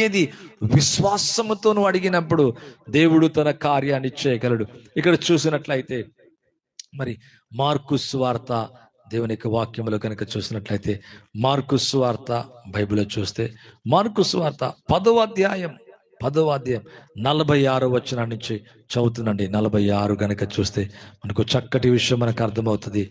ఏది విశ్వాసముతో నువ్వు అడిగినప్పుడు దేవుడు తన కార్యాన్ని చేయగలడు. ఇక్కడ చూసినట్లయితే మరి మార్కు సువార్త దేవుని యొక్క వాక్యములో కనుక చూసినట్లయితే మార్కు సువార్త బైబిల్లో చూస్తే మార్కు సువార్త 10వ అధ్యాయం 46వ వచనం నుంచి చదువుతుందండి. 46 గనక చూస్తే మనకు చక్కటి విషయం మనకు అర్థమవుతుంది.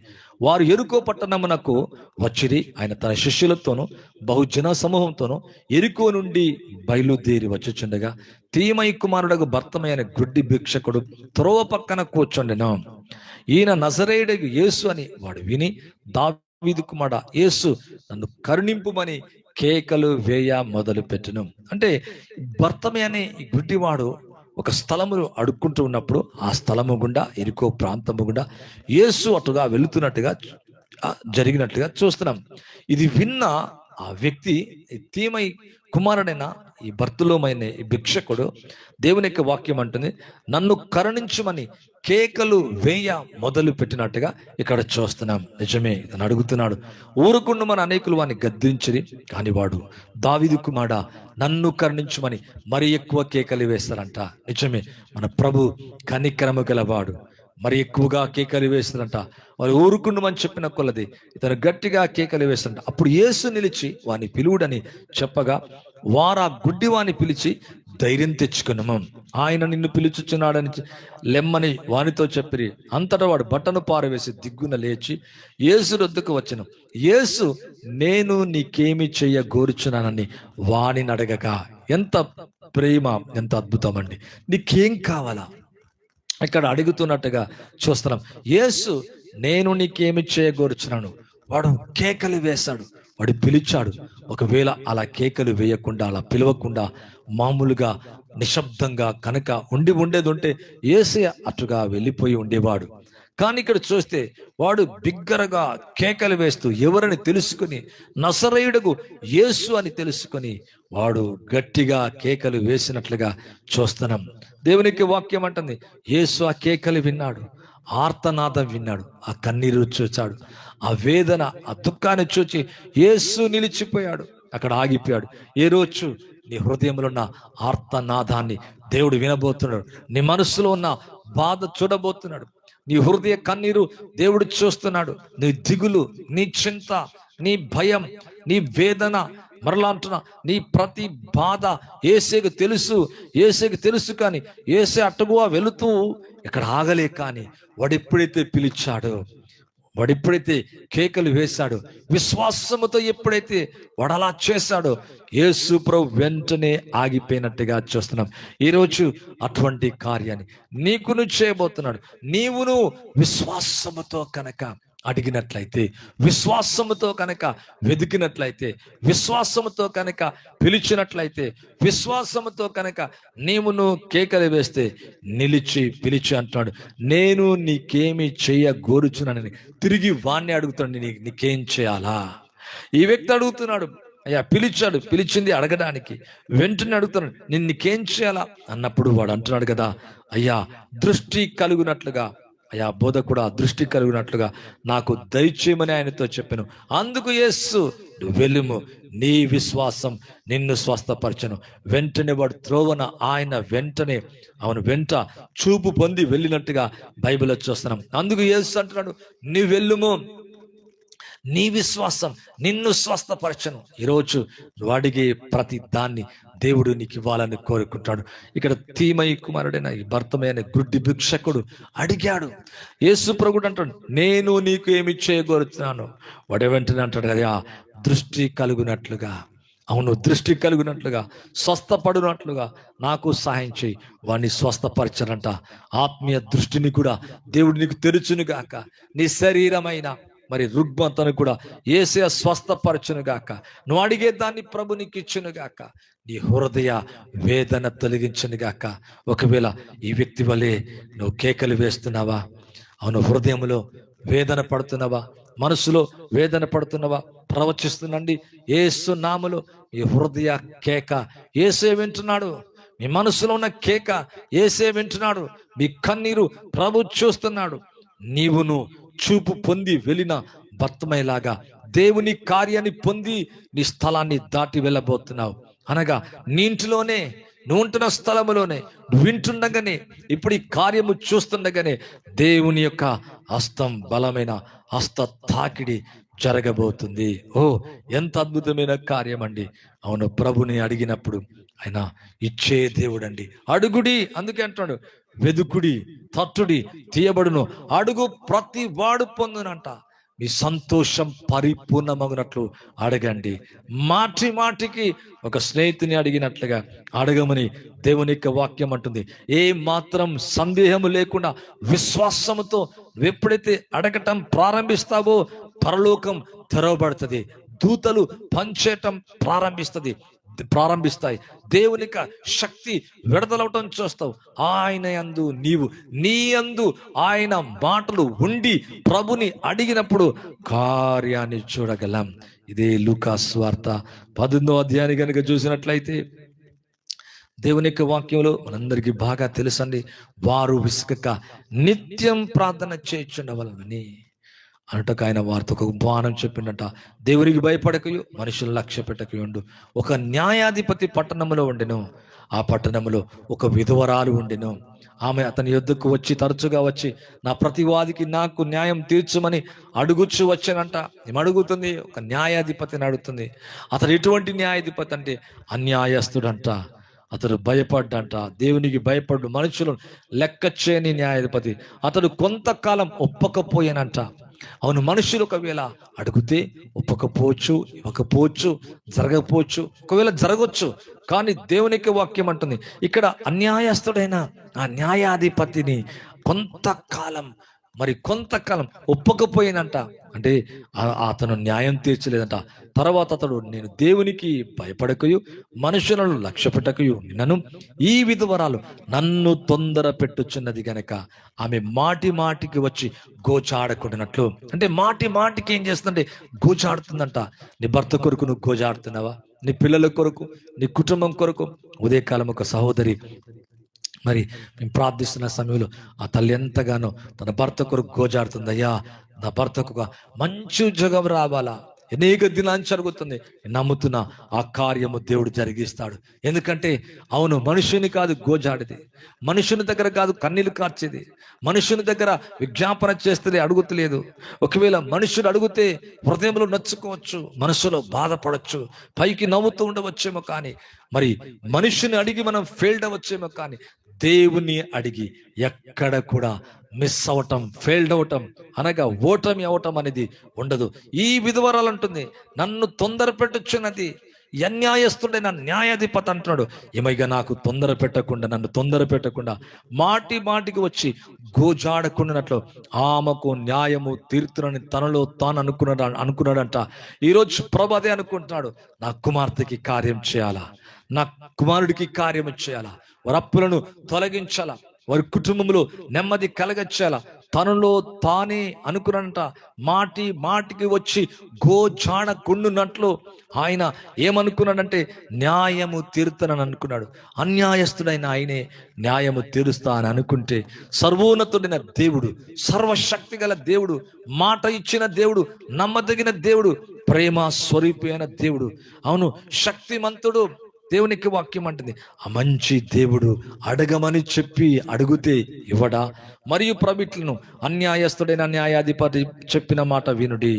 వారు ఎరుకో పట్టణమునకు వచ్చిరి. ఆయన తన శిష్యులతోనూ బహుజన సమూహంతోనూ ఎరుకో నుండి బయలుదేరి వచ్చుచుండగా తీమై కుమారుడకు భర్తమైన గుడ్డి భిక్షకుడు త్రోవ పక్కన కూర్చుండెను. ఈయన నజరేయుడగు యేసు అని వాడు విని, దావీదు కుమారుడా యేసు నన్ను కరుణింపుమని కేకలు వేయ మొదలు పెట్టెను. అంటే భర్తమే అనే ఈ గుడ్డివాడు ఒక స్థలమును అడుక్కుంటూ ఉన్నప్పుడు ఆ స్థలము గుండా ఎరుకో ప్రాంతము గుండా యేసు అటుగా వెళుతున్నట్టుగా జరిగినట్టుగా చూస్తున్నాం. ఇది విన్న ఆ వ్యక్తి తీమై కుమారుడైన ఈ భర్తలోమైన ఈ భిక్షకుడు దేవుని యొక్క వాక్యం అంటుంది, నన్ను కరుణించుమని కేకలు వేయ మొదలు పెట్టినట్టుగా ఇక్కడ చూస్తున్నాం. నిజమే, ఇతను అడుగుతున్నాడు. ఊరుకుండు మన అనేకులు వాడిని గద్దించిరి, కానీ వాడు దావీదు కుమారుడా నన్ను కరుణించుమని మరి ఎక్కువ కేకలు వేస్తారంట. నిజమే, మన ప్రభు కనికరము గలవాడు. మరి ఎక్కువగా కేకలు వేస్తారంట. వారు ఊరుకుండమని చెప్పిన కొలది ఇతను గట్టిగా కేకలు వేస్తారంట. అప్పుడు యేసు నిలిచి వాని పిలువుడని చెప్పగా వారు ఆ గుడ్డి వాని పిలిచి ధైర్యం తెచ్చుకున్నాము, ఆయన నిన్ను పిలుచుచున్నాడని లెమ్మని వానితో చెప్పిరి. అంతటా వాడు బట్టను పారవేసి దిగ్గున లేచి యేసు వద్దకు వచ్చెను. యేసు నేను నీకేమి చెయ్య గోరుచున్నానని వానిని అడగగా, ఎంత ప్రేమ, ఎంత అద్భుతం అండి. నీకేం కావాలా ఇక్కడ అడుగుతున్నట్టుగా చూస్తున్నాం. యేసు నేను నీకేమి చేయగోరుచున్నాను. వాడు కేకలు వేశాడు, వాడు పిలిచాడు. ఒకవేళ అలా కేకలు వేయకుండా అలా పిలవకుండా మామూలుగా నిశ్శబ్దంగా కనుక ఉండేది ఉంటే యేసే అటుగా వెళ్ళిపోయి ఉండేవాడు. కానీ ఇక్కడ చూస్తే వాడు బిగ్గరగా కేకలు వేస్తూ ఎవరని తెలుసుకుని నజరేయుడగు యేసు అని తెలుసుకొని వాడు గట్టిగా కేకలు వేసినట్లుగా చూస్తున్నాం. దేవునికి వాక్యం అంటుంది, యేసు ఆ కేకలు విన్నాడు, ఆర్తనాదం విన్నాడు, ఆ కన్నీరు చూచాడు, ఆ వేదన ఆ దుఃఖాన్ని చూచి యేసు నిలిచిపోయాడు, అక్కడ ఆగిపోయాడు. ఏ రోజు నీ హృదయంలో ఉన్న ఆర్తనాదాన్ని దేవుడు వినబోతున్నాడు. నీ మనసులో ఉన్న బాధ చూడబోతున్నాడు. నీ హృదయ కన్నీరు దేవుడు చూస్తున్నాడు. నీ దిగులు, నీ చింత, నీ భయం, నీ వేదన, మరలా అంటున్నా నీ ప్రతి బాధ యేసేకు తెలుసు. కానీ యేసే అట్టుగా వెళుతూ ఇక్కడ ఆగలే. కానీ వాడెప్పుడైతే పిలిచాడో, వాడెప్పుడైతే కేకలు వేశాడో, విశ్వాసముతో ఎప్పుడైతే వాడు అలా చేశాడో యేసు ప్రభు వెంటనే ఆగిపోయినట్టుగా చూస్తున్నాం. ఈరోజు అటువంటి కార్యాన్ని నీకును చేయబోతున్నాడు. నీవును విశ్వాసముతో కనుక అడిగినట్లయితే, విశ్వాసముతో కనుక వెతికినట్లయితే, విశ్వాసముతో కనుక పిలిచినట్లయితే, విశ్వాసముతో కనుక నీవును కేకలు వేస్తే పిలిచి అంటున్నాడు, నేను నీకేమి చేయగోరుచున్నానని తిరిగి వాణ్ణి అడుగుతాడు, నీకేం చేయాలా? ఈ వ్యక్తి అడుగుతున్నాడు, అయ్యా పిలిచాడు, పిలిచింది అడగడానికి, వెంటనే అడుగుతున్నాడు, నీకేం చేయాలా అన్నప్పుడు వాడు అంటున్నాడు కదా, అయ్యా దృష్టి కలుగునట్లుగా, అయ్యా బోధకుడా దృష్టి కలిగినట్లుగా నాకు దయచేయమని ఆయనతో చెప్పాను. అందుకు యేసు వెళ్ళుము, నీ విశ్వాసం నిన్ను స్వస్థపరచను. వెంటనే వాడు త్రోవన ఆయన వెంటనే అవను వెంట చూపు పొంది వెళ్ళినట్టుగా బైబిల్లో చూస్తున్నాం. అందుకు యేసు అంటున్నాడు, నీ వెళ్ళుము, నీ విశ్వాసం నిన్ను స్వస్థపరచను. ఈరోజు నువ్వు అడిగే ప్రతి దాన్ని దేవుడు నీకు ఇవ్వాలని కోరుకుంటాడు. ఇక్కడ తీమై కుమారుడైన ఈ భర్తమైన గుడ్డి భిక్షకుడు అడిగాడు. యేసు ప్రభువు అంటాడు, నేను నీకు ఏమి చేయగోరుతున్నాను. వాడు వెంటనే అంటాడు కదా, దృష్టి కలుగునట్లుగా, అవును దృష్టి కలుగునట్లుగా, స్వస్థపడినట్లుగా నాకు సహాయం చేయి. వాడిని స్వస్థపరచనంట. ఆత్మీయ దృష్టిని కూడా దేవుడు నీకు తెరుచును గాక. నీ శరీరమైన మరి రుగ్మతను కూడా యేసే స్వస్థపరచును గాక. నువ్వు అడిగే దాన్ని ప్రభు నీకు ఇచ్చును గాక. నీ హృదయ వేదన తొలగించును గాక. ఒకవేళ ఈ వ్యక్తి వలె నువ్వు కేకలు వేస్తున్నావా, అవును హృదయంలో వేదన పడుతున్నావా, మనసులో వేదన పడుతున్నావా, ప్రవచిస్తుందండి యేసు నామములో ఈ హృదయ కేక యేసే వింటున్నాడు. మీ మనసులో ఉన్న కేక యేసే వింటున్నాడు. మీ కన్నీరు ప్రభు చూస్తున్నాడు. నీవును చూపు పొంది వెళ్ళిన భర్తమయ్యేలాగా దేవుని కార్యాన్ని పొంది నీ స్థలాన్ని దాటి వెళ్ళబోతున్నావు. అనగా నీ ఇంటిలోనే, నువ్వు ఉంటున్న స్థలములోనే, నువ్వు వింటుండగానే, ఇప్పుడు ఈ కార్యము చూస్తుండగానే దేవుని యొక్క హస్తం, బలమైన హస్త తాకిడి జరగబోతుంది. ఓ, ఎంత అద్భుతమైన కార్యం అండి. అవును, ప్రభుని అడిగినప్పుడు ఆయన ఇచ్చే దేవుడు అండి. అడుగుడి, అందుకే అంటున్నాడు, వెదుకుడి, తట్టుడి, తీయబడును, అడుగు ప్రతి వాడు పొందునంట. మీ సంతోషం పరిపూర్ణమగునట్లు అడగండి. మాటి మాటికి ఒక స్నేహితుని అడిగినట్లుగా అడగమని దేవుని యొక్క వాక్యం అంటుంది. ఏ మాత్రం సందేహము లేకుండా విశ్వాసముతో ఎప్పుడైతే అడగటం ప్రారంభిస్తావో పరలోకం తెరవబడుతుంది, దూతలు పనిచేయటం ప్రారంభిస్తాయి, దేవుని యొక్క శక్తి విడుదలవటం చూస్తావు. ఆయన యందు నీ యందు ఆయన మాటలు ఉండి ప్రభుని అడిగినప్పుడు కార్యాన్ని చూడగలం. ఇదే లూకా సువార్త 18వ అధ్యాయాన్ని కనుక చూసినట్లయితే దేవుని యొక్క వాక్యంలో మనందరికీ బాగా తెలుసండి. వారు విసుకక నిత్యం ప్రార్థన చేయుచుండవలెనని అనటకు ఆయన వారితో ఒక ఉపమానం చెప్పిండట. దేవునికి భయపడకయు, మనుషులు లక్ష్య పెట్టకయుండు. ఒక న్యాయాధిపతి పట్టణంలో ఉండెను. ఆ పట్టణంలో ఒక విధవరాలు ఉండెను. ఆమె అతని యొద్దకు తరచుగా వచ్చి నా ప్రతివాదికి నాకు న్యాయం తీర్చమని అడుగుచు వచ్చానంట. ఏమడుగుతుంది? ఒక న్యాయాధిపతిని అడుగుతుంది. అతడు ఎటువంటి న్యాయాధిపతి అంటే అన్యాయస్తుడంట. అతడు భయపడ్డంట, దేవునికి భయపడ్డు, మనుషులను లెక్క చేయని న్యాయాధిపతి. అతడు కొంతకాలం ఒప్పకపోయానంట. అవును, మనుషులు ఒకవేళ అడిగితే ఒప్పకపోవచ్చు, ఇవ్వకపోవచ్చు, జరగకపోవచ్చు, ఒకవేళ జరగవచ్చు. కానీ దేవునికి వాక్యం అంటుంది ఇక్కడ అన్యాయస్తుడైన ఆ న్యాయాధిపతిని కొంతకాలం ఒప్పకపోయినంట. అంటే అతను న్యాయం తీర్చలేదంట. తర్వాత అతడు నేను దేవునికి భయపడకయు, మనుషులను లక్ష్య పెట్టకయు నిన్నను ఈ విధవరాలు నన్ను తొందర పెట్టుచున్నది గనక ఆమె మాటి మాటికి వచ్చి గోచాడకుండానట్లు. అంటే మాటి మాటికి ఏం చేస్తుందంటే గోచాడుతుందంట. నీ భర్త కొరకు నువ్వు గోచాడుతున్నావా? నీ పిల్లల కొరకు, నీ కుటుంబం కొరకు? ఉదయకాలం ఒక సహోదరి మరి మేము ప్రార్థిస్తున్న సమయంలో ఆ తల్లి ఎంతగానో తన భర్త కొరకు గోజాడుతుంది. అయ్యా, నా భర్తకు ఒక మంచి ఉద్యోగం రావాలా, అనేక దినాన్ని జరుగుతుంది, నమ్ముతున్నా ఆ కార్యము దేవుడు జరిగిస్తాడు. ఎందుకంటే అవును, మనుషుని కాదు గోజాడిది, మనుషుని దగ్గర కాదు కన్నీళ్ళు కార్చేది, మనుషుని దగ్గర విజ్ఞాపన చేస్తే అడుగుతలేదు. ఒకవేళ మనుషులు అడిగితే హృదయంలో నచ్చుకోవచ్చు, మనసులో బాధపడవచ్చు, పైకి నవ్వుతూ ఉండవచ్చేమో, కానీ మరి మనుషుని అడిగి మనం ఫెయిల్డ్ అవ్వచ్చేమో, కానీ దేవుని అడిగి ఎక్కడ కూడా మిస్ అవటం, ఫెయిల్డ్ అవటం అనగా ఓటమి అవటం అనేది ఉండదు. ఈ విధవరాలు అంటుంది నన్ను తొందర పెట్టుచున్నది అన్యాయస్తుడైన న్యాయాధిపతి అంటున్నాడు. ఏమైగా నన్ను తొందర పెట్టకుండా మాటి మాటికి వచ్చి గోజాడకుండానట్లు ఆమెకు న్యాయము తీర్చునని తనలో తాను అనుకున్నాడంట. ఈరోజు ప్రభు అదే అనుకుంటున్నాడు, నా కుమార్తెకి కార్యం చేయాలా, నా కుమారుడికి కార్యం చేయాలా, వారి అప్పులను తొలగించాలా, వారి కుటుంబంలో నెమ్మది కలగచ్చాలా. తనలో తానే అనుకున్నంట మాటి మాటికి వచ్చి గోజాడకుండునట్లు ఆయన ఏమనుకున్నాడంటే న్యాయము తీరుతానని అనుకున్నాడు. అన్యాయస్తుడైన ఆయనే న్యాయము తీరుస్తా అని అనుకుంటే సర్వోన్నతుడైన దేవుడు, సర్వశక్తి గల దేవుడు, మాట ఇచ్చిన దేవుడు, నమ్మదగిన దేవుడు, ప్రేమ స్వరూపి అయిన దేవుడు, అవును శక్తిమంతుడు. దేవునికి వాక్యం అంటుంది ఆ మంచి దేవుడు అడగమని చెప్పి అడిగితే ఇవ్వడా? మరియు ప్రభుత్వను అన్యాయస్తుడైన న్యాయాధిపతి చెప్పిన మాట వినుడి.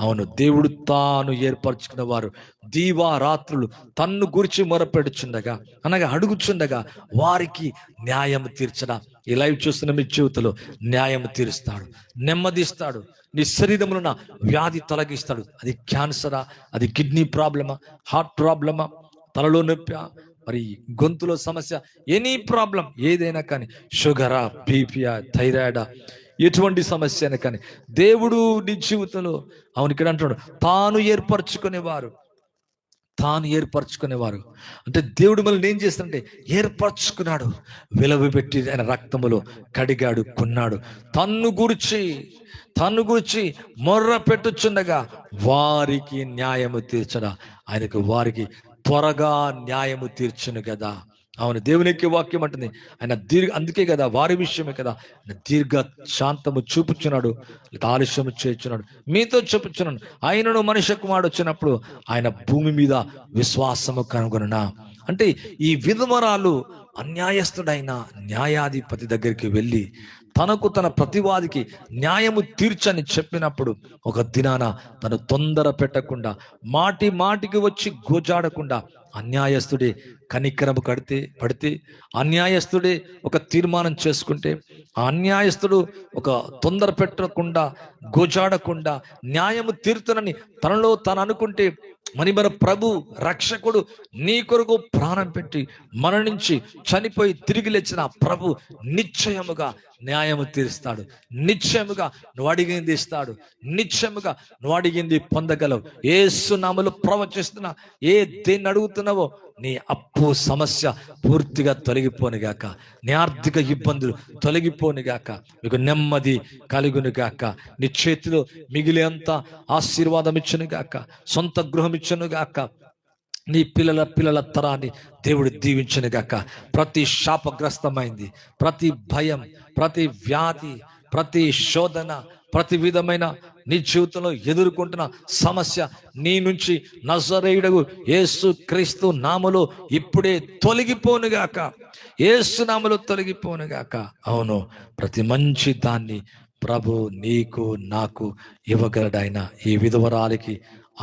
అవును, దేవుడు తాను ఏర్పరచుకున్న వారు దీవారాత్రులు తన్ను గురించి మొరపెడుచుండగా అనగా అడుగుచుండగా వారికి న్యాయం తీర్చడా. ఈ లైవ్ చూస్తున్న మీ జీవితంలో న్యాయం తీరుస్తాడు, నెమ్మదిస్తాడు, నీ శరీరంలో ఉన్న వ్యాధి తొలగిస్తాడు. అది క్యాన్సరా, అది కిడ్నీ ప్రాబ్లమా, హార్ట్ ప్రాబ్లమా, తలలో నొప్పి, మరి గొంతులో సమస్య, ఎనీ ప్రాబ్లం ఏదైనా కానీ, షుగరా, బీపీయా, థైరాయిడా, ఎటువంటి సమస్య అయినా కానీ దేవుడు నీ జీవితంలో అవును ఇక్కడ అంటున్నాడు తాను ఏర్పరచుకునేవారు అంటే దేవుడు మనల్ని ఏం చేస్తాడంటే ఏర్పరచుకున్నాడు, విలువ పెట్టి ఆయన రక్తములో కడిగాడు, కొన్నాడు. తన్ను గురించి మొర్ర పెట్టుచుండగా వారికి న్యాయము తీర్చడా. వారికి త్వరగా న్యాయము తీర్చును కదా. అవును, దేవునికి వాక్యం అంటుంది ఆయన అందుకే కదా, వారి విషయమే కదా ఆయన దీర్ఘ శాంతము చూపుచున్నాడు, ఆలస్యము చేయుచున్నాడు. మీతో చెప్పుచున్నాను, ఆయనను మనుష్య కుమారుడు వచ్చినప్పుడు ఆయన భూమి మీద విశ్వాసము కనుగొనునా. అంటే ఈ విధవరాలు అన్యాయస్తుడైన న్యాయాధిపతి దగ్గరికి వెళ్ళి తనకు తన ప్రతివాదికి న్యాయము తీర్చని చెప్పినప్పుడు ఒక దినాన తను తొందర పెట్టకుండా, మాటి మాటికి వచ్చి గోజాడకుండా, అన్యాయస్తుడే కనికరము పడితే, అన్యాయస్తుడే ఒక తీర్మానం చేసుకుంటే, ఆ అన్యాయస్తుడు ఒక తొందర పెట్టకుండా, గోజాడకుండా న్యాయము తీర్చునని తనలో తాను అనుకుంటే, మన ప్రభు రక్షకుడు నీ కొరకు ప్రాణం పెట్టి మరణించి చనిపోయి తిరిగి లేచిన ప్రభు నిశ్చయముగా న్యాయము తీరుస్తాడు. నిశ్చయముగా నువ్వు అడిగింది ఇస్తాడు. నిశ్చయముగా నువ్వు అడిగింది పొందగలవు. యేసు నామములో ప్రవచిస్తున్నా, దేన్ని అడుగుతున్నావో నీ అప్పు సమస్య పూర్తిగా తొలగిపోనుగాక, నీ ఆర్థిక ఇబ్బందులు తొలగిపోనుగాక, మీకు నెమ్మది కలుగునుగాక, నీ చేతిలో మిగిలేంత ఆశీర్వాదం ఇచ్చునుగాక, సొంత గృహం ఇచ్చునుగాక, నీ పిల్లల తరాన్ని దేవుడు దీవించునుగాక. ప్రతి శాపగ్రస్తమైంది, ప్రతి భయం, ప్రతి వ్యాధి, ప్రతి శోధన, ప్రతి విధమైన నీ జీవితంలో ఎదుర్కొంటున్న సమస్య నీ నుంచి నజరేయుడగు యేసు క్రీస్తు నామములో ఇప్పుడే తొలగిపోనుగాక, యేసు నామములో తొలగిపోనుగాక. అవును, ప్రతి మంచి దాన్ని ప్రభు నీకు నాకు ఇవ్వగలడాయన. ఈ విధవరాలికి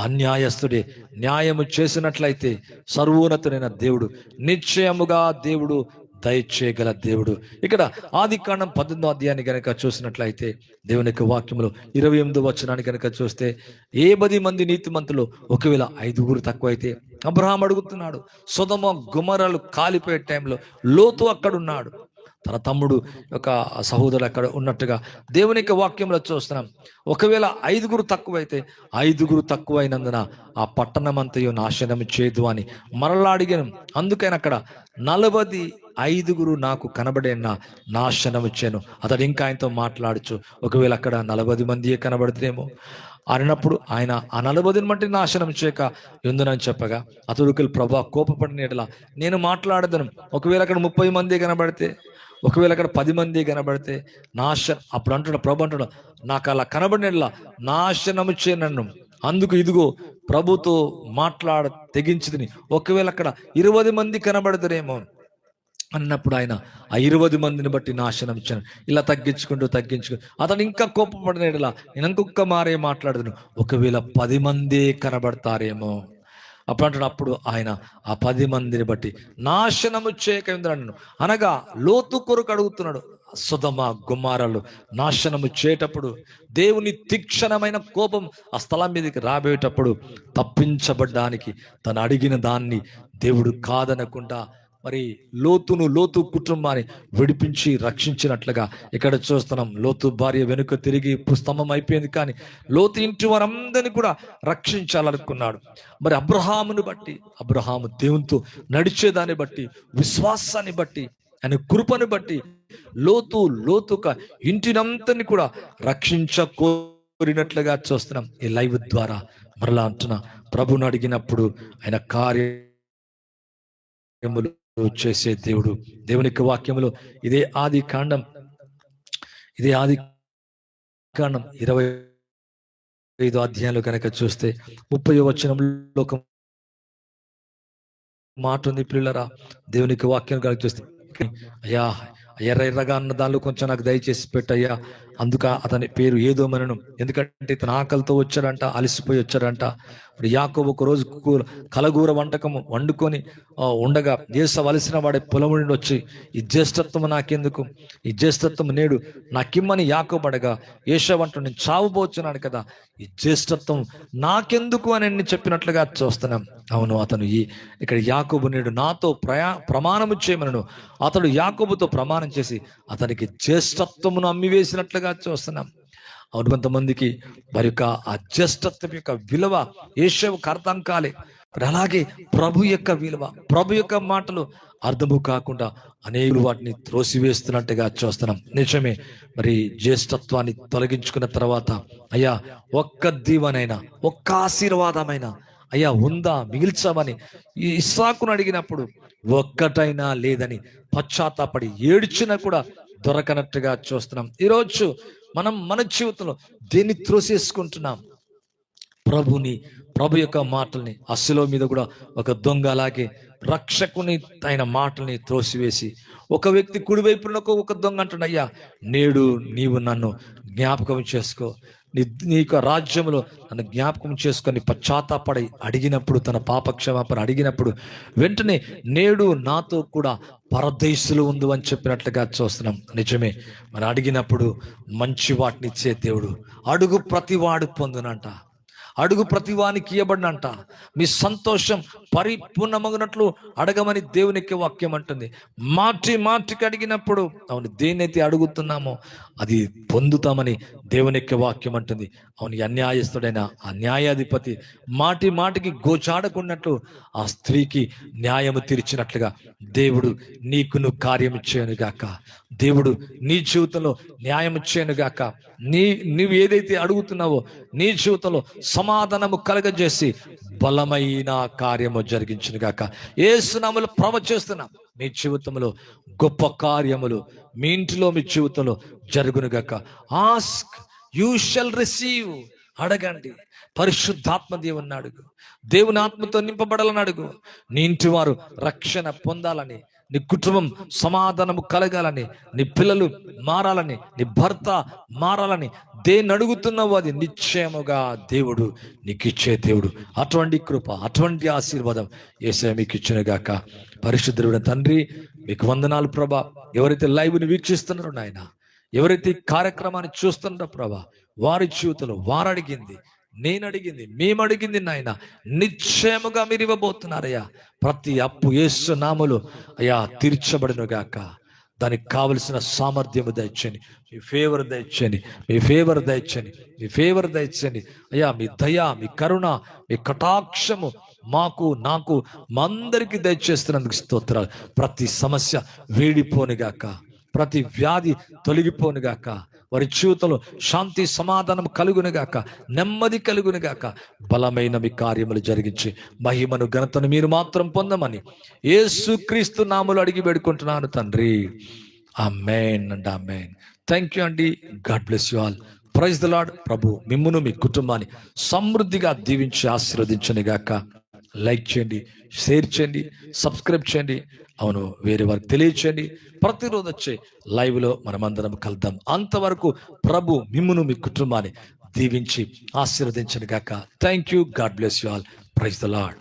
అన్యాయస్తుడే న్యాయము చేసినట్లయితే సర్వోన్నతుడైన దేవుడు నిశ్చయముగా దేవుడు దయచేయగల దేవుడు. ఇక్కడ ఆదికాండం 18వ అధ్యాయాన్ని గనక చూసినట్లయితే దేవుని యొక్క వాక్యములో 28వ వచనాన్ని గనక చూస్తే, 10 మంది నీతిమంతులు ఒకవేళ 5 తక్కువైతే, అబ్రహాం అడుగుతున్నాడు, సొదొమ గొమొర్రాలు కాలిపోయే టైంలో లోతు అక్కడున్నాడు, తన తమ్ముడు యొక్క సహోదరుడు అక్కడ ఉన్నట్టుగా దేవుని యొక్క వాక్యంలో చూస్తున్నాం. ఒకవేళ 5 తక్కువైతే, 5 తక్కువైనందున ఆ పట్టణం అంతయు నాశనం చేయదు అని మరలా అడిగాను. అందుకని అక్కడ 45 నాకు కనబడేనా నాశనం చేయను. అతడు ఇంకా ఆయనతో మాట్లాడచ్చు. ఒకవేళ అక్కడ 40 మందియే కనబడితేమో అన్నప్పుడు ఆయన ఆ 40 బట్టి నాశనం చేయక ఎందునని చెప్పగా, అతడు ప్రభా కోపపడిన ఎడల నేను మాట్లాడదను. ఒకవేళ అక్కడ 30 మంది కనబడితే, ఒకవేళ అక్కడ 10 మంది కనబడితే అప్పుడు అంటున్నాడు ప్రభు, అంటున్నాడు నాకు అలా కనబడిన నాశనము చేయనన్ను. అందుకు ఇదిగో ప్రభుతో తెగించుదని. ఒకవేళ అక్కడ 20 మంది కనబడతారేమో అన్నప్పుడు ఆయన ఆ 20 మందిని బట్టి నాశనం ఇచ్చాను. ఇలా తగ్గించుకుంటూ అతను ఇంకా కోపపడినలా నేను ఇంకొక మారే మాట్లాడదును. ఒకవేళ 10 మంది కనబడతారేమో అప్పుడు ఆయన ఆ 10 మందిని బట్టి నాశనము చేయక ఉందన్నాను. అనగా లోతు కొరకు అడుగుతున్నాడు. సొదొమ గొమొర్రాలు నాశనము చేయటప్పుడు దేవుని తీక్షణమైన కోపం ఆ స్థలం మీదకి రాబోయేటప్పుడు తప్పించబడ్డానికి తను అడిగిన దాన్ని దేవుడు కాదనకుండా మరి లోతు కుటుంబాన్ని విడిపించి రక్షించినట్లుగా ఇక్కడ చూస్తున్నాం. లోతు భార్య వెనుక తిరిగి స్తంభం అయిపోయింది, కానీ లోతు ఇంటి వారందరినీ కూడా రక్షించాలనుకున్నాడు. మరి అబ్రహాము దేవునితో నడిచేదాన్ని బట్టి, విశ్వాసాన్ని బట్టి, ఆయన కృపను బట్టి లోతుక ఇంటినంతని కూడా రక్షించకోరినట్లుగా చూస్తున్నాం. ఈ లైవ్ ద్వారా మరలా అంటున్నా, ప్రభుని అడిగినప్పుడు ఆయన కార్యములు చేసే దేవుడు. దేవుని యొక్క వాక్యములో ఇదే ఆది కాండం 25వ అధ్యాయంలో కనుక చూస్తే 30వ వచనంలో ఒక మాట ఉంది. పిల్లరా, దేవుని యొక్క వాక్యం కనుక చూస్తే, అయ్యా ఎర్రగా అన్న దానిలో కొంచెం నాకు దయచేసి పెట్టయ్యా. అందుక అతని పేరు ఏదోమనను, ఎందుకంటే ఇతను ఆకలితో వచ్చాడంట, అలసిపోయి వచ్చాడంట. ఇప్పుడు యాకోబు ఒక రోజు కలగూర వంటకం వండుకొని ఉండగా ఏసావు అలసిన వాడే పొలం నుండి వచ్చి, ఈ జ్యేష్ఠత్వం నాకెందుకు, ఈ జ్యేష్ఠత్వం నేడు నాకిమ్మని యాకోబు అడగా, ఏసావు అంటూ నేను చావుపోతున్నాను కదా, ఈ జ్యేష్ఠత్వం నాకెందుకు అని చెప్పినట్లుగా చూస్తున్నాం. అవును, అతను ఇక్కడ యాకోబు నేడు నాతో ప్రమాణము చేయమనను. అతడు యాకోబుతో ప్రమాణం చేసి అతనికి జ్యేష్ఠత్వమును అమ్మివేసినట్లుగా చూస్తున్నాం. అవును, కొంతమందికి వారి యొక్క ఆ జ్యేష్ఠత్వం యొక్క విలువ యేషవుకు అర్థం కాలే. అలాగే ప్రభు యొక్క విలువ, ప్రభు యొక్క మాటలు అర్థము కాకుండా అనేకులు వాటిని త్రోసివేస్తున్నట్టుగా చూస్తున్నాం. నిజమే, మరి జ్యేష్ఠత్వాన్ని తొలగించుకున్న తర్వాత అయ్యా ఒక్క దీవెనైనా, ఒక్క ఆశీర్వాదమైన అయ్యా ఉందా మిగిల్చామని ఈ ఇస్సాకును అడిగినప్పుడు ఒక్కటైనా లేదని పశ్చాత్తాపడి ఏడ్చినా కూడా దొరకనట్టుగా చూస్తున్నాం. ఈరోజు మనం మన జీవితంలో దేన్ని త్రోసేసుకుంటున్నాం? ప్రభు యొక్క మాటల్ని. అస్సులో మీద కూడా ఒక దొంగ అలాగే రక్షకుని ఆయన మాటల్ని త్రోసివేసి, ఒక వ్యక్తి కుడివైపున ఒక దొంగ అంటున్నాడు, అయ్యా నేడు నీవు నన్ను జ్ఞాపకం చేసుకో, నీ యొక్క రాజ్యంలో నన్ను జ్ఞాపకం చేసుకొని పశ్చాత్తాపడి అడిగినప్పుడు, తన పాపక్షమాపణ అడిగినప్పుడు వెంటనే నేడు నాతో కూడా పరదేశులు ఉంది అని చెప్పినట్లుగా చూస్తున్నాం. నిజమే, మరి అడిగినప్పుడు మంచి వాటిని ఇచ్చే దేవుడు. అడుగు ప్రతివాడు పొందునంట, అడుగు ప్రతివానికి ఇవ్వబడినంట. మీ సంతోషం పరిపూర్ణమగినట్లు అడగమని దేవునికి వాక్యం అంటుంది. మాటికి అడిగినప్పుడు అవును దేన్నైతే అడుగుతున్నామో అది పొందుతామని దేవునికి వాక్యం అంటుంది. అవును, అన్యాయస్తుడైన ఆ న్యాయాధిపతి మాటికి గోచాడకున్నట్లు ఆ స్త్రీకి న్యాయము తీర్చినట్లుగా దేవుడు నువ్వు కార్యం చేయనుగాక. దేవుడు నీ జీవితంలో న్యాయం చేయనుగాక. నువ్వు ఏదైతే అడుగుతున్నావో నీ జీవితంలో సమాధానము కలగజేసి బలమైన కార్యము జరిగించునుగాక. యేసు నామములో ప్రవచిస్తున్నాం, మీ జీవితంలో గొప్ప కార్యములు మీ ఇంటిలో మీ జీవితంలో జరుగునుగాక. Ask you shall receive. అడగండి. పరిశుద్ధాత్మ దేవుని అడుగు, దేవుని ఆత్మతో నింపబడాలని అడుగు. నీ ఇంటి వారు రక్షణ పొందాలని, నీ కుటుంబం సమాధానము కలగాలని, నీ పిల్లలు మారాలని, నీ భర్త మారాలని దేన్ని అడుగుతున్నావు అది నిశ్చయముగా దేవుడు నీకు ఇచ్చే దేవుడు. అటువంటి కృప, అటువంటి ఆశీర్వాదం యేసయ్య మీకు ఇచ్చునుగాక. పరిశుద్ధుడైన తండ్రి మీకు వందనాలు ప్రభా. ఎవరైతే లైవ్ని వీక్షిస్తున్నారో నాయన, ఎవరైతే ఈ కార్యక్రమాన్ని చూస్తున్నారో ప్రభా, వారి జీవితంలో వారు అడిగింది, నేను అడిగింది, మేము అడిగింది నాయన నిశ్చయముగా మీరు ఇవ్వబోతున్నారయ్యా. ప్రతి అప్పు యేసు నామములో అయ్యా తీర్చబడునుగాక. దానికి కావలసిన సామర్థ్యము దయచండి, me favour దయచండి, me favour దయచండి, me favour దయచండి అయ్యా. మీ దయ, మీ కరుణ, మీ కటాక్షము మాకు, నాకు, మా అందరికీ దయచేస్తున్నందుకు స్తోత్రాలు. ప్రతి సమస్య వేడిపోనుగాక, ప్రతి వ్యాధి తొలగిపోనుగాక, వారి జీవితంలో శాంతి సమాధానం కలుగునుగాక, నెమ్మది కలుగునుగాక. బలమైన మీ కార్యములు జరిగించి మహిమను ఘనతను మీరు మాత్రం పొందమని యేసుక్రీస్తు నామములో అడిగి వేడుకుంటున్నాను తండ్రి. Amen and amen. Thank you అండి. God bless you all. Praise the Lord. ప్రభు మిమ్మును మీ కుటుంబాన్ని సమృద్ధిగా దీవించి ఆశీర్వదించునుగాక. లైక్ చేయండి, షేర్ చేయండి, సబ్స్క్రైబ్ చేయండి. అవును, వేరే వారికి తెలియచేయండి. ప్రతిరోజు వచ్చే లైవ్లో మనమందరం కలుద్దాం. అంతవరకు ప్రభు మిమ్మును మీ కుటుంబాన్ని దీవించి ఆశీర్వదించునుగాక. Thank you. God bless you all. Praise the lord.